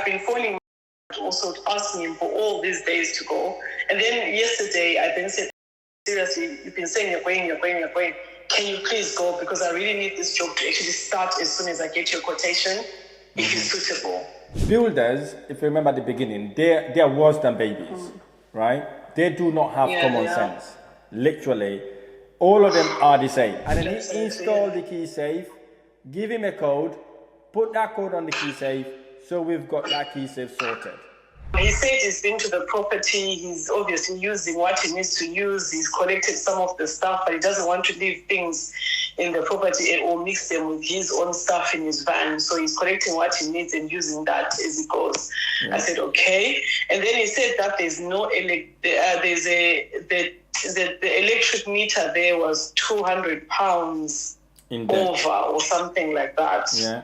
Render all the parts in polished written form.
I've been phoning also asking him for all these days to go. And then yesterday, I then said, seriously, you've been saying you're going. Can you please go? Because I really need this job to actually start as soon as I get your quotation, if it's suitable. Builders, if you remember at the beginning, they're worse than babies, right? They do not have common sense. Literally, all of them are the same. And then he installed the key safe, give him a code, put that code on the key safe, so we've got that key safe sorted. He said he's been to the property, he's obviously using what he needs to use, he's collected some of the stuff, but he doesn't want to leave things in the property or mix them with his own stuff in his van. So he's collecting what he needs and using that as he goes. Yeah. I said, okay. And then he said that there's no, the electric meter there was £200 over or something like that. Yeah.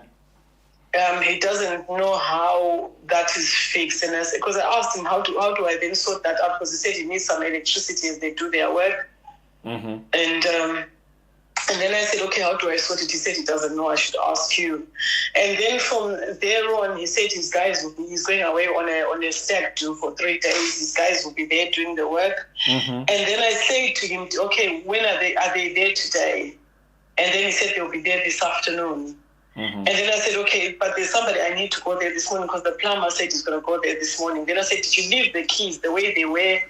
He doesn't know how that is fixed, and because I asked him how do I then sort that out, because he said he needs some electricity as they do their work, and then I said, okay, how do I sort it? He said he doesn't know. I should ask you. And then from there on, he said he's going away on a stag do for 3 days. His guys will be there doing the work, and then I said to him, okay, when are they there today? And then he said they'll be there this afternoon. And then I said, okay, but there's somebody I need to go there this morning because the plumber said he's going to go there this morning. Then I said, did you leave the keys the way they were?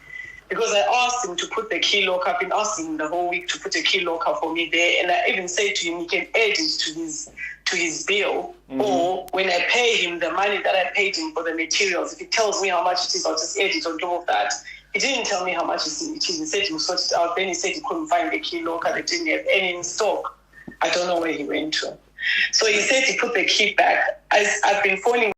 Because I asked him to put the key lock. I've been asking him the whole week to put a key locker for me there. And I even said to him, he can add it to his bill. Or when I pay him the money that I paid him for the materials, if he tells me how much it is, I'll just add it on top of that. He didn't tell me how much it is. He said he would sort it out. Then he said he couldn't find the key locker. They didn't have any in stock. I don't know where he went to. So he said he put the key back. I've been phoning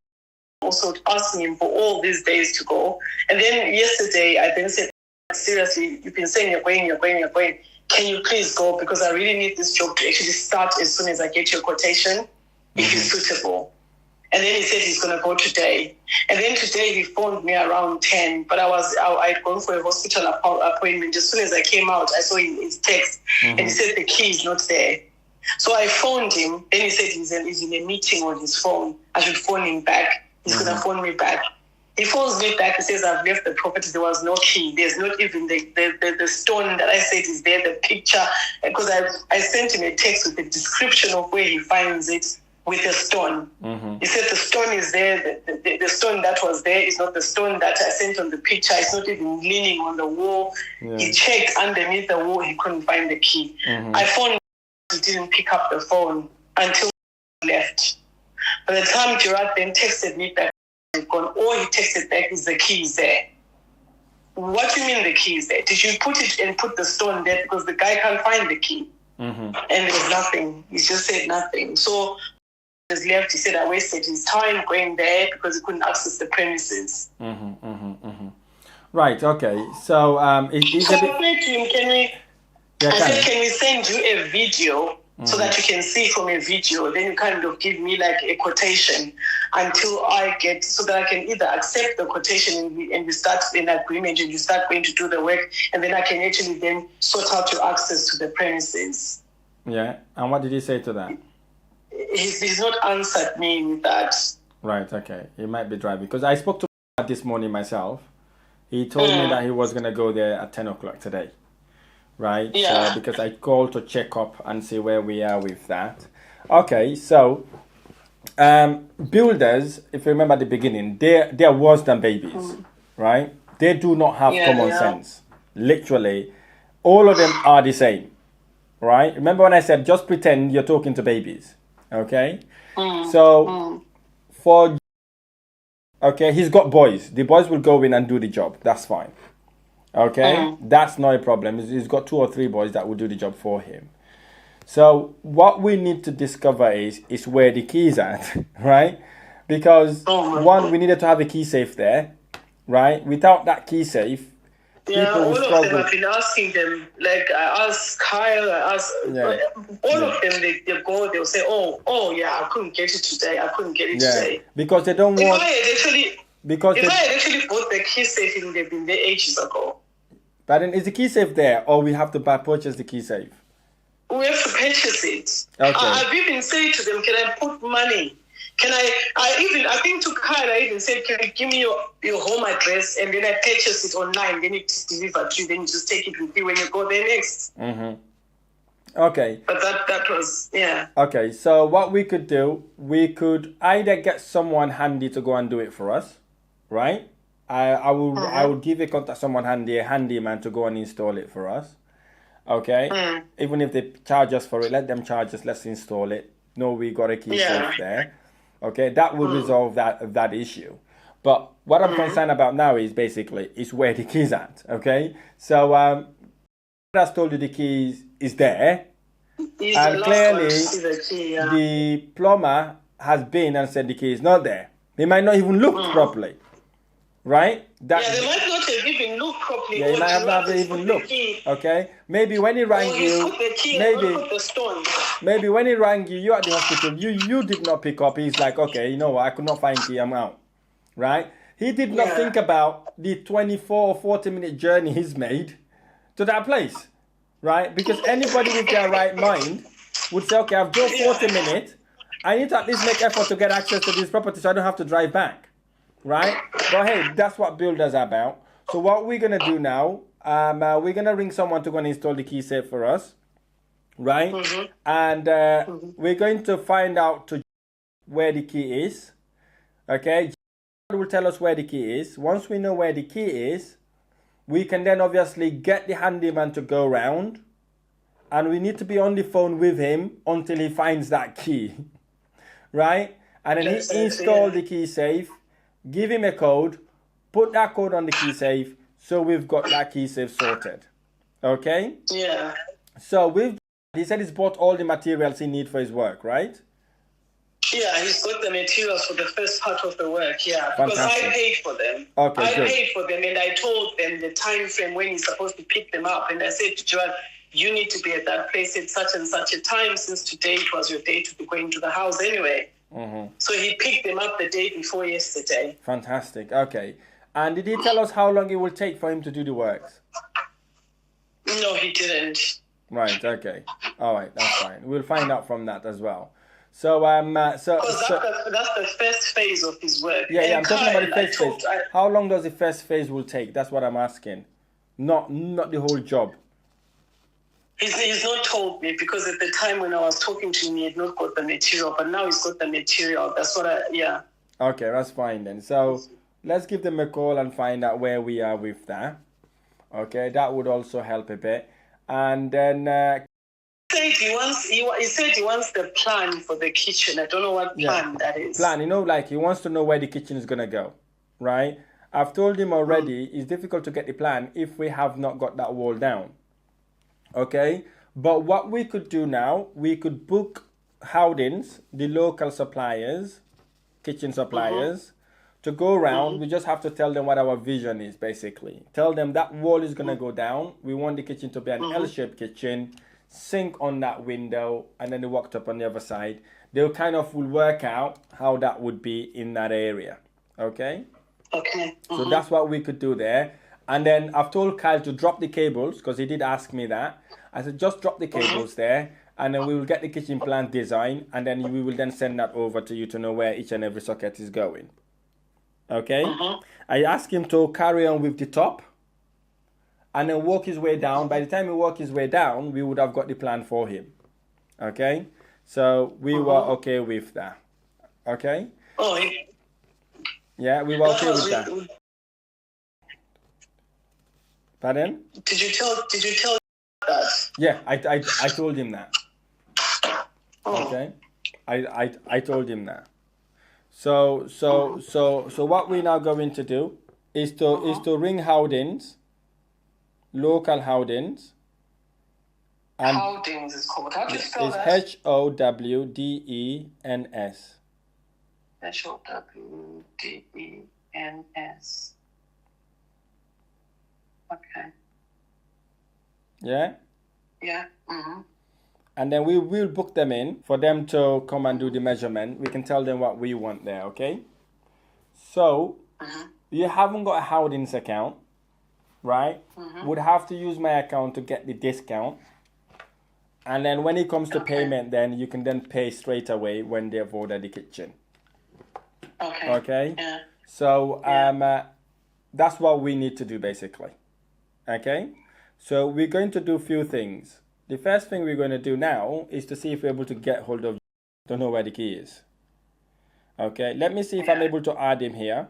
also asking him for all these days to go. And then yesterday, I then said, seriously, you've been saying you're going. Can you please go? Because I really need this job to actually start as soon as I get your quotation, if it's suitable. And then he said he's going to go today. And then today he phoned me around 10, but I'd gone for a hospital appointment. As soon as I came out, I saw his text, and he said the key is not there. So I phoned him, then he said he's in a meeting on his phone. I should phone him back. He's going to phone me back. He phones me back, he says, I've left the property, there was no key. There's not even the stone that I said is there, the picture. Because I sent him a text with the description of where he finds it with the stone. He said the stone is there, the stone that was there is not the stone that I sent on the picture. It's not even leaning on the wall. Yeah. He checked underneath the wall, he couldn't find the key. I phoned, he didn't pick up the phone until he left. By the time Gerard then texted me back, all he texted back is the key is there. What do you mean the key is there? Did you put it and put the stone there? Because the guy can't find the key. And there was nothing. He just said nothing. So he was left. He said I wasted his time going there because he couldn't access the premises. Right, okay. So I said to him, can we send you a video so that you can see from a video? Then you kind of give me like a quotation until I get, so that I can either accept the quotation and we start an agreement and you start going to do the work, and then I can actually then sort out your access to the premises. Yeah, and what did he say to that? He's not answered me with that. Right, okay. He might be driving. Because I spoke to him this morning myself. He told me that he was going to go there at 10 o'clock today. Right? Yeah. So, because I called to check up and see where we are with that. Okay, so builders, if you remember at the beginning, they're worse than babies. Right? They do not have common sense. Literally, all of them are the same. Right? Remember when I said just pretend you're talking to babies. Okay? For he's got boys. The boys will go in and do the job. That's fine. Okay? That's not a problem. He's got 2 or 3 boys that will do the job for him. So what we need to discover is where the key is at, right? Because one, we needed to have a key safe there, right? Without that key safe, all of them, I've been asking them. Like I asked Kyle, all of them. They go. They'll say, "Oh, yeah, I couldn't get it today. today." Because they don't want. If I had actually bought the key safe, it would have been there ages ago. But then, is the key safe there, or we have to purchase the key safe? We have to purchase it. Okay. I've even said to them, "Can I put money I think to Kyle, I even said, can you give me your home address, and then I purchase it online, then it's delivered to you, then you just take it with you when you go there next. Okay. But that was, yeah. Okay, so what we could do, we could either get someone handy to go and do it for us, right? I will give a contact someone handy, a handyman to go and install it for us. Okay? Even if they charge us for it, let them charge us, let's install it. No, we got a key safe there. Okay, that will resolve that issue. But what I'm concerned about now is basically is where the key's at. Okay? So I told you the key is there. And clearly the plumber has been and said the key is not there. He might not even look properly. Right? They might not have even looked properly. Yeah, he might have not even looked. Okay? Maybe when he rang you, maybe when he rang you, you're at the hospital, you did not pick up. He's like, okay, you know what, I could not find key, I'm out. Right? He did not think about the 24 or 40-minute journey he's made to that place. Right? Because anybody with their right mind would say, okay, I've drove 40 minutes. I need to at least make effort to get access to this property so I don't have to drive back. Right? But hey, that's what builders are about. So what we're going to do now, we're going to ring someone to go and install the key safe for us. Right? And we're going to find out where the key is. Okay? Will tell us where the key is. Once we know where the key is, we can then obviously get the handyman to go round, and we need to be on the phone with him until he finds that key. Right? And then he install the key safe, give him a code, put that code on the key safe, so we've got that key safe sorted. Okay? Yeah. So he said he's bought all the materials he needs for his work, right? Yeah, he's got the materials for the first part of the work, yeah. Because Fantastic. I paid for them. Okay, I good. paid for them, and I told them the time frame when he's supposed to pick them up. And I said to Joanne, you need to be at that place at such and such a time, since today it was your day to be going to the house anyway. So he picked them up the day before yesterday. Fantastic. Okay. And did he tell us how long it will take for him to do the works? No, he didn't. Right. Okay. All right. That's fine. We'll find out from that as well. So Because that's the first phase of his work. Yeah. I'm talking about the first phase. How long does the first phase will take? That's what I'm asking. Not the whole job. He's not told me, because at the time when I was talking to him, he had not got the material, but now he's got the material. That's what Okay, that's fine then. So let's give them a call and find out where we are with that. Okay, that would also help a bit. And then he said he wants the plan for the kitchen. I don't know what plan that is. Plan, like he wants to know where the kitchen is gonna go, right? I've told him already it's difficult to get the plan if we have not got that wall down. Okay, but what we could do now, we could book Howdens, the local suppliers, kitchen suppliers, to go around. We just have to tell them what our vision is, basically. Tell them that wall is going to go down. We want the kitchen to be an L-shaped kitchen, sink on that window, and then the worktop on the other side. They'll kind of will work out how that would be in that area. Okay? Okay. So that's what we could do there. And then I've told Kyle to drop the cables, because he did ask me that. I said, just drop the cables there, and then we will get the kitchen plan design, and then we will then send that over to you to know where each and every socket is going. Okay? I asked him to carry on with the top, and then work his way down. By the time he worked his way down, we would have got the plan for him. Okay? So we were okay with that. Okay? Yeah, we were okay with that. Pardon? Did you tell that? Yeah, I told him that. Okay? I told him that. So what we're now going to do is to ring Howdens, local Howdens. And Howdens is called. How do you spell that? It's Howdens. Howdens. Okay. Yeah? Yeah. And then we will book them in for them to come and do the measurement. We can tell them what we want there, okay? So, you haven't got a Howdens account, right? Would have to use my account to get the discount. And then when it comes to payment, then you can then pay straight away when they've ordered the kitchen. Okay. Okay. Yeah. So that's what we need to do basically. Okay. So we're going to do a few things. The first thing we're going to do now is to see if we're able to get hold of. Don't know where the key is. Okay. Let me see if I'm able to add him here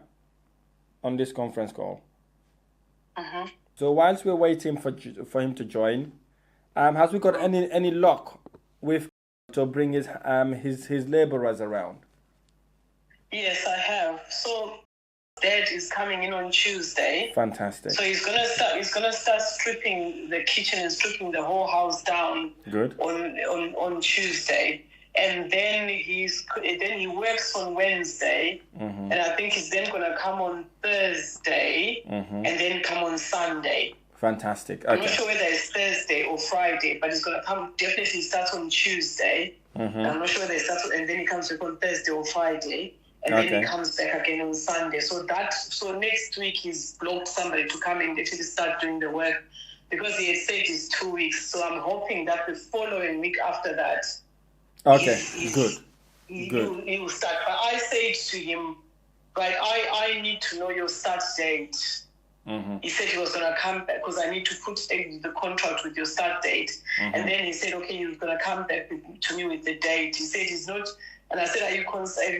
on this conference call. So whilst we're waiting for him to join, has we got any luck with to bring his laborers around? Yes, I have. So Dad is coming in on Tuesday. Fantastic. So he's gonna start stripping the kitchen and stripping the whole house down. Good. On Tuesday. And then he works on Wednesday, and I think he's then gonna come on Thursday, and then come on Sunday. Fantastic. Okay. I'm not sure whether it's Thursday or Friday, but he's gonna come. Definitely starts on Tuesday. I'm not sure whether it starts, and then he comes back on Thursday or Friday, and then he comes back again on Sunday. So next week he's blocked somebody to come and actually start doing the work, because he had said it's 2 weeks. So I'm hoping that the following week after that. Okay, good. He will start. But I said to him, right, I need to know your start date. He said he was going to come back because I need to put the contract with your start date. And then he said, okay, you're going to come back to me with the date. He said he's not. And I said, have you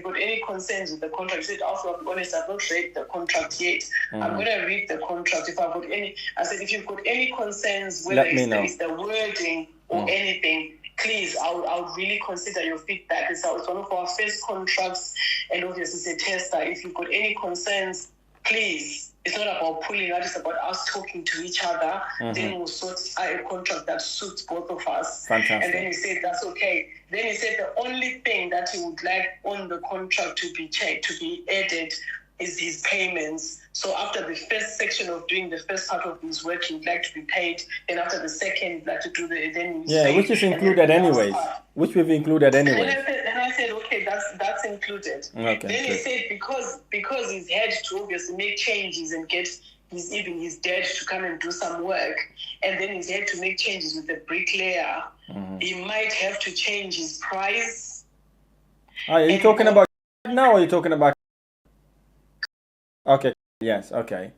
got any concerns with the contract? He said, I'll be honest, I've not read the contract yet. I'm going to read the contract. If I've got any, I said, if you've got any concerns, whether it's the wording or anything, please, I would really consider your feedback. It's one of our first contracts, and obviously it's a tester. If you've got any concerns, please. It's not about pulling out, it's about us talking to each other. Then we'll sort out a contract that suits both of us. Fantastic. And then he said, that's okay. Then he said the only thing that he would like on the contract to be checked, to be added, is his payments. So after the first section of doing the first part of his work, he'd like to be paid. Then after the second, he'd like to do which is included anyways. Which we've included anyway. And I said, okay, that's included. Okay, then he said because he's had to obviously make changes and get his dad to come and do some work, and then he's had to make changes with the bricklayer. He might have to change his price. Are you talking about now, or are you talking about? Okay. Yes. Okay.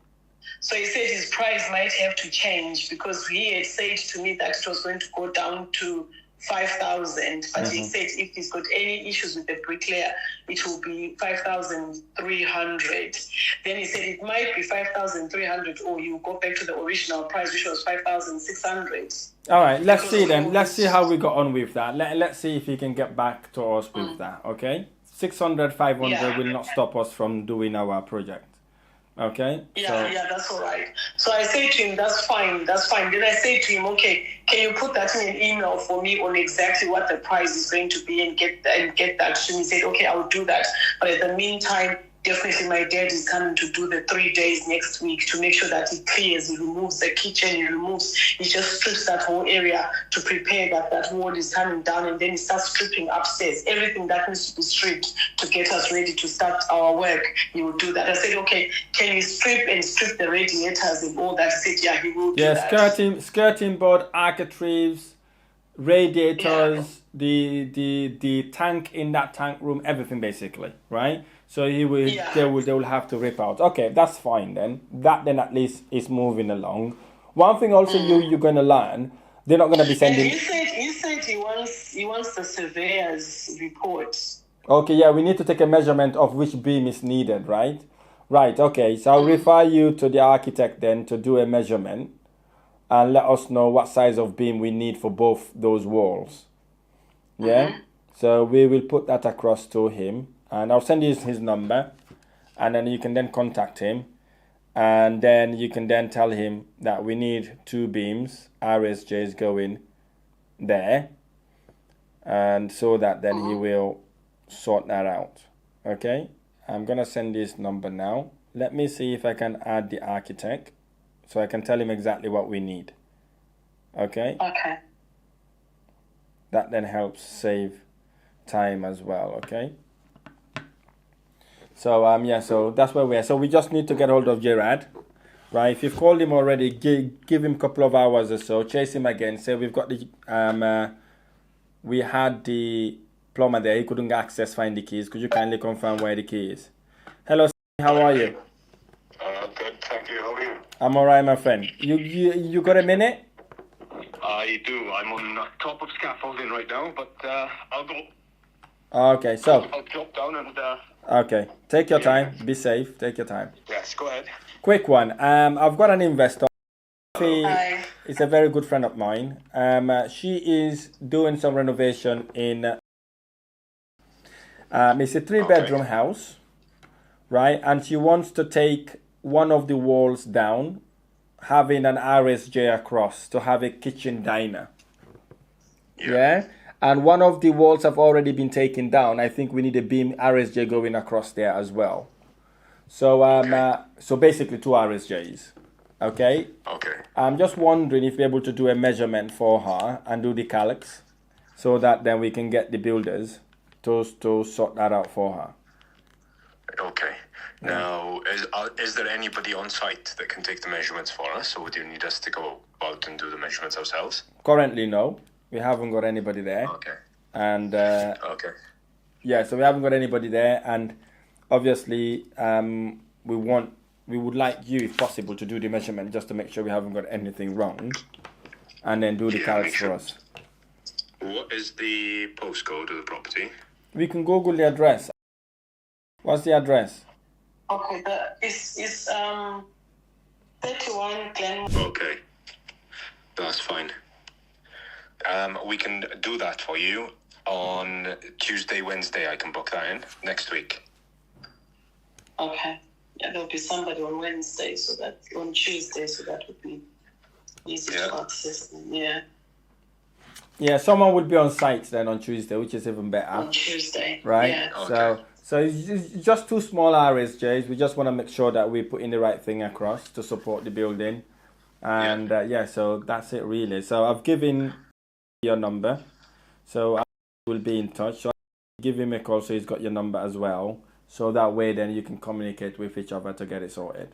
So he said his price might have to change, because he had said to me that it was going to go down to 5,000, but he said if he's got any issues with the bricklayer, it will be 5,300. Then he said it might be 5,300, or you go back to the original price, which was 5,600. All right, let's see then. Let's see how we got on with that. Let's see if he can get back to us with that. Okay, 600, 500 will not stop us from doing our project. Okay. Yeah, that's all right. So I say to him, that's fine. Then I say to him, okay, can you put that in an email for me on exactly what the price is going to be, and get that to me? He said, okay, I will do that. But in the meantime, definitely my dad is coming to do the 3 days next week to make sure that he clears, he removes the kitchen, he just strips that whole area to prepare that wall is coming down, and then he starts stripping upstairs. Everything that needs to be stripped to get us ready to start our work, he will do that. I said, okay, can you strip the radiators and all that? He said, yeah, he will do that. Skirting board, architraves, radiators, the tank in that tank room, everything basically, right? So they will have to rip out. Okay, that's fine then. That then at least is moving along. One thing also you're gonna learn, they're not gonna be sending. He said he wants the surveyor's report. Okay, yeah, we need to take a measurement of which beam is needed, right? Right, okay. So I'll refer you to the architect then to do a measurement and let us know what size of beam we need for both those walls. Yeah? So we will put that across to him. And I'll send you his number, and then you can then contact him, and then you can then tell him that we need 2 beams, RSJs going there, and so that then he will sort that out. Okay, I'm gonna send his number now. Let me see if I can add the architect, so I can tell him exactly what we need. Okay. That then helps save time as well. Okay. So so that's where we are. So we just need to get hold of Gerard, right? If you've called him already, give him a couple of hours or so, chase him again. Say we've got the we had the plumber there. He couldn't access, find the keys. Could you kindly confirm where the key is? how are you? Good, thank you. How are you? I'm alright, my friend. You got a minute? I do. I'm on top of scaffolding right now, but I'll go. Okay, so. I'll drop down and. Okay, take your time. Be safe. Take your time. Yes, go ahead. Quick one. I've got an investor. Hi. Is a very good friend of mine. She is doing some renovation in. It's a 3-bedroom house, right? And she wants to take one of the walls down, having an RSJ across to have a kitchen diner. Yeah. And one of the walls have already been taken down. I think we need a beam RSJ going across there as well. So so basically 2 RSJs. Okay. Okay. I'm just wondering if we're able to do a measurement for her and do the calcs, so that then we can get the builders to sort that out for her. Okay. Now, is there anybody on site that can take the measurements for us, or would you need us to go out and do the measurements ourselves? Currently, no. We haven't got anybody there. Okay. And okay. yeah, so we haven't got anybody there, and obviously we would like you, if possible, to do the measurement just to make sure we haven't got anything wrong, and then do the calcs for us. What is the postcode of the property? We can Google the address. What's the address? Okay, it's 31 Glen. Okay, that's fine. We can do that for you on Tuesday, Wednesday. I can book that in next week. Okay. Yeah, there'll be somebody on Wednesday, on Tuesday, so that would be easy to access. Yeah. Yeah, someone will be on site then on Tuesday, which is even better. On Tuesday. Right? Yeah. Okay. So it's just 2 small RSJs. We just want to make sure that we're putting the right thing across to support the building. And so that's it really. So I've given your number. So I will be in touch. So I'll give him a call so he's got your number as well. So that way then you can communicate with each other to get it sorted.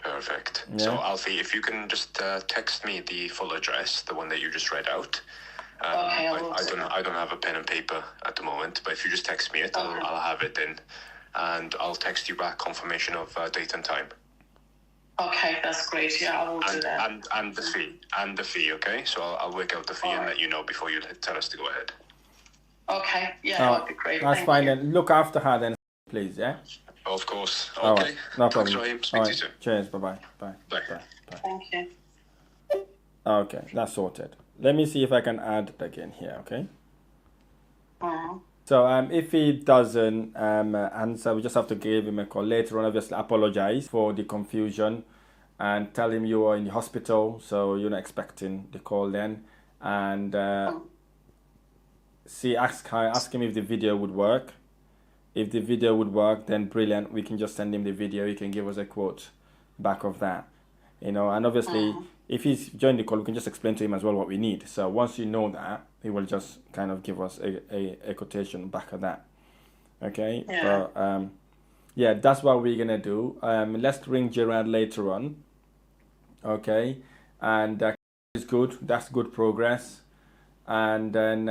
Perfect. Yeah. So Alfie, if you can just text me the full address, the one that you just read out. Okay, I don't have a pen and paper at the moment, but if you just text me it, I'll have it in, and I'll text you back confirmation of date and time. Okay, that's great. Yeah, I will do that. And the fee. Okay, so I'll work out the fee and let you know before you tell us to go ahead. Okay, yeah, that would be great. That's fine then. Look after her then, please, yeah? Of course. Okay. All right. No problem. Thanks, Rahim. Speak to you soon. Cheers. Bye-bye. Bye. Bye. Thank you. Okay, that's sorted. Let me see if I can add it again here, okay? So if he doesn't answer, we just have to give him a call later on. Obviously, apologize for the confusion and tell him you are in the hospital, so you're not expecting the call then. And ask him if the video would work. If the video would work, then brilliant. We can just send him the video. He can give us a quote back of that, And obviously, if he's joined the call, we can just explain to him as well what we need. So once you know that, he will just kind of give us a quotation back of that. Okay. Yeah. But that's what we're gonna do. Let's ring Gerard later on. Okay. And it's good. That's good progress. And then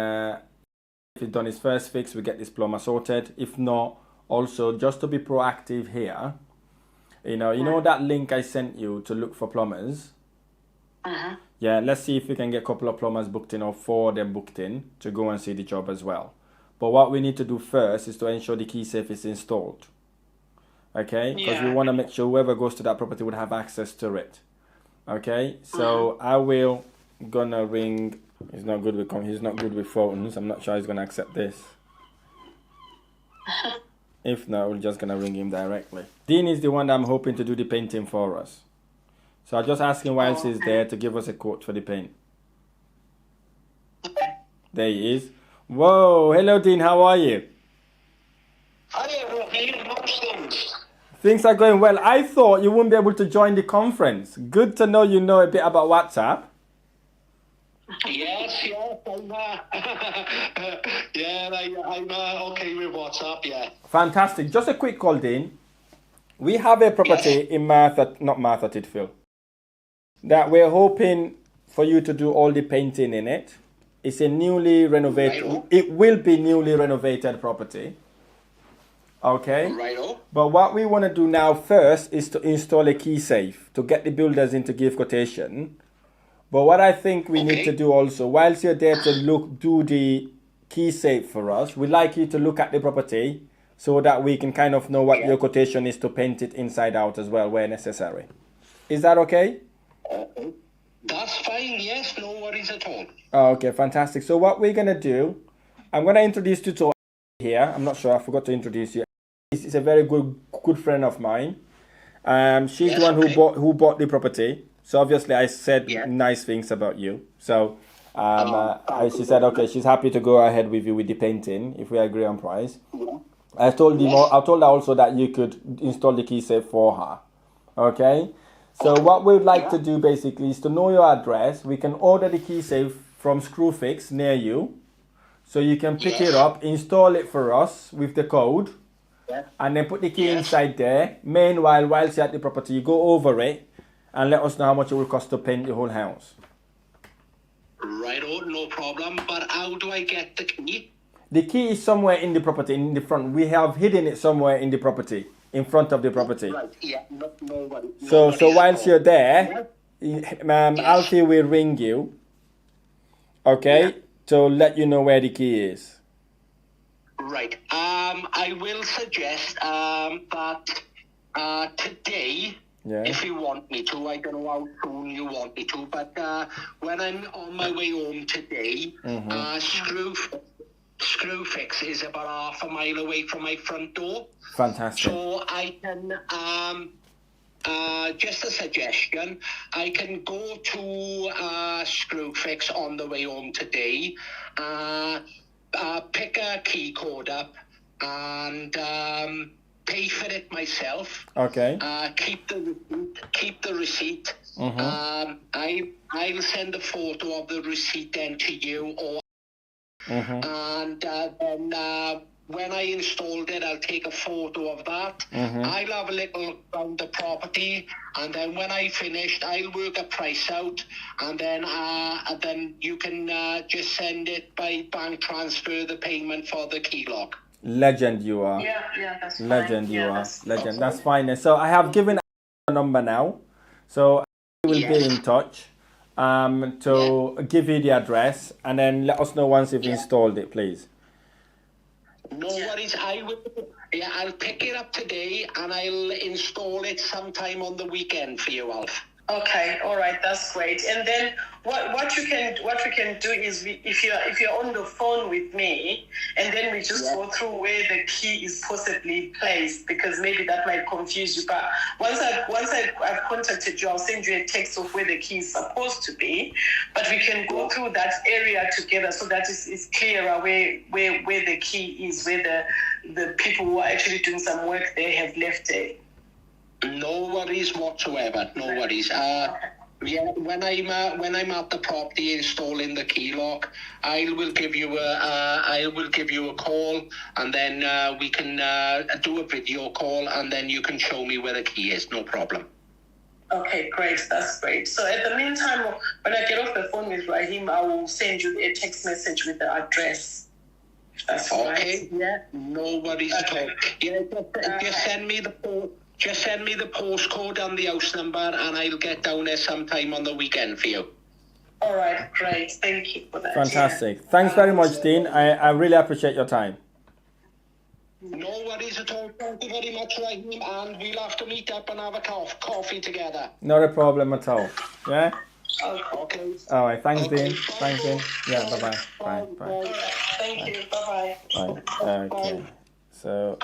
if he's done his first fix, we get this plumber sorted. If not, also just to be proactive here. You know that link I sent you to look for plumbers? Yeah, let's see if we can get a couple of plumbers booked in or 4 of them booked in to go and see the job as well. But what we need to do first is to ensure the key safe is installed. Okay? Because we want to make sure whoever goes to that property would have access to it. Okay? So I will gonna ring. He's not good with phones. I'm not sure he's gonna accept this. If not, we're just gonna ring him directly. Dean is the one that I'm hoping to do the painting for us. So I'll just ask him why else he's there to give us a quote for the paint. There he is. Whoa, hello Dean, how are you? Things are going well. I thought you wouldn't be able to join the conference. Good to know you know a bit about WhatsApp. Yes, I'm okay with WhatsApp, yeah. Fantastic. Just a quick call, Dean. We have a property in Martha Titfield that we're hoping for you to do all the painting in it. It's a newly renovated, it will be newly renovated property. Okay. Righto. But what we want to do now first is to install a key safe to get the builders in to give quotation. But what I think we need to do also, whilst you're there to do the key safe for us, we'd like you to look at the property so that we can kind of know what your quotation is to paint it inside out as well where necessary. Is that okay? That's fine, yes, no worries at all. Okay, fantastic. So what we're going to do, I'm going to introduce you to here. I'm not sure, I forgot to introduce you. She's a very good friend of mine. She's the one who bought the property. So obviously I said nice things about you. So she said, okay, she's happy to go ahead with you with the painting if we agree on price. I told her also that you could install the key safe for her. Okay? So what we would like to do basically is to know your address. We can order the key safe from Screwfix near you. So you can pick it up, install it for us with the code. And then put the key inside there. Meanwhile, whilst you're at the property, you go over it and let us know how much it will cost to paint the whole house. Righto, no problem. But how do I get the key? The key is somewhere in the property, in the front. We have hidden it somewhere in the property, in front of the property. Right, yeah, nobody. So whilst you're there, Alfie will ring you, okay, to let you know where the key is. Right. I will suggest that today, if you want me to, I don't know how soon you want me to, but when I'm on my way home today, Screwfix is about half a mile away from my front door. Fantastic. So I can, just a suggestion, I can go to Screwfix on the way home today, pick a key code up and pay for it myself. Okay. Keep the receipt. I'll send a photo of the receipt then to you, or and then when I installed it, I'll take a photo of that. I'll have a little look around the property, and then when I finished, I'll work a price out, and then you can just send it by bank transfer the payment for the key lock. Legend you are. Yeah, that's fine. Legend you are. Legend. That's fine. So I have given a number now, so we will be in touch to give you the address, and then let us know once you've installed it, please. No worries. I'll pick it up today and I'll install it sometime on the weekend for you, Alf. Okay, all right, that's great. And then what we can do is if you're on the phone with me, and then we just go through where the key is possibly placed, because maybe that might confuse you. But once I've contacted you, I'll send you a text of where the key is supposed to be. But we can go through that area together so that it's clearer where the key is, where the people who are actually doing some work they have left it. No worries whatsoever. No worries. When I'm at the property installing the key lock, I will give you a call, and then we can do a video call, and then you can show me where the key is. No problem. Okay, great. That's great. So at the meantime, when I get off the phone with Rahim, I will send you a text message with the address. That's okay. Right. Yeah. No worries at all. Yeah. Just send me the postcode and the house number, and I'll get down there sometime on the weekend for you. All right, great. Thank you for that. Fantastic. Yeah. Thanks very much, Dean. I really appreciate your time. No worries at all. Thank you very much, Rahim, and we'll have to meet up and have a coffee together. Not a problem at all. Yeah? Okay. All right. Thanks, Okay. Dean. Thanks, Dean. Yeah, bye-bye. Bye. All right, thank you. Bye-bye. Bye. Okay.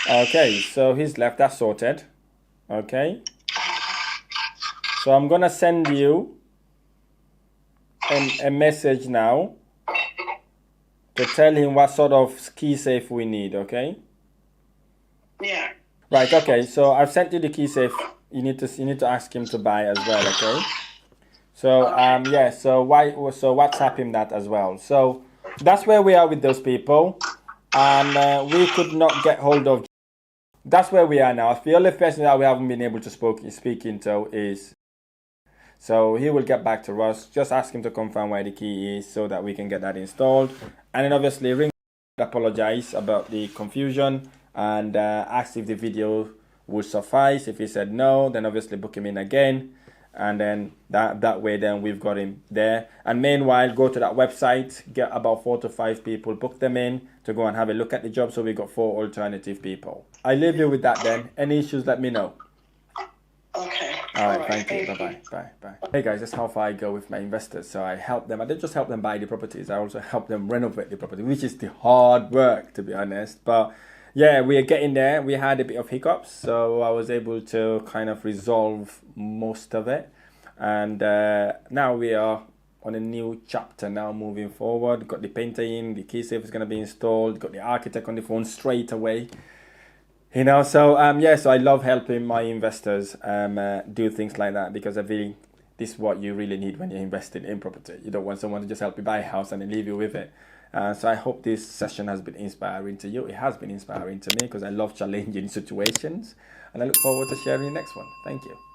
Okay, so he's left. That's sorted. Okay. So I'm going to send you a message now to tell him what sort of key safe we need, okay? Yeah. Right, okay. So I've sent you the key safe. You need to ask him to buy as well, okay? So so WhatsApp him that as well. So that's where we are with those people. And we could not get hold of. That's where we are now. The only person that we haven't been able to speak into is. So he will get back to us. Just ask him to confirm where the key is so that we can get that installed. And then obviously ring apologize about the confusion and asked if the video would suffice. If he said no, then obviously book him in again, and then that way then we've got him there. And meanwhile, go to that website, get about 4 to 5 people, book them in to go and have a look at the job. So we got 4 alternative people. I leave you with that then. Any issues, let me know. Okay. All right, thank you. Bye. Hey guys, that's how far I go with my investors. So I help them. I don't just help them buy the properties. I also help them renovate the property, which is the hard work, to be honest. But yeah, we are getting there. We had a bit of hiccups, so I was able to kind of resolve most of it. And now we are on a new chapter now, moving forward. Got the painter in, the key safe is going to be installed, got the architect on the phone straight away. You know, so so I love helping my investors do things like that, because I feel this is what you really need when you're investing in property. You don't want someone to just help you buy a house and then leave you with it. So I hope this session has been inspiring to you. It has been inspiring to me, because I love challenging situations, and I look forward to sharing the next one. Thank you.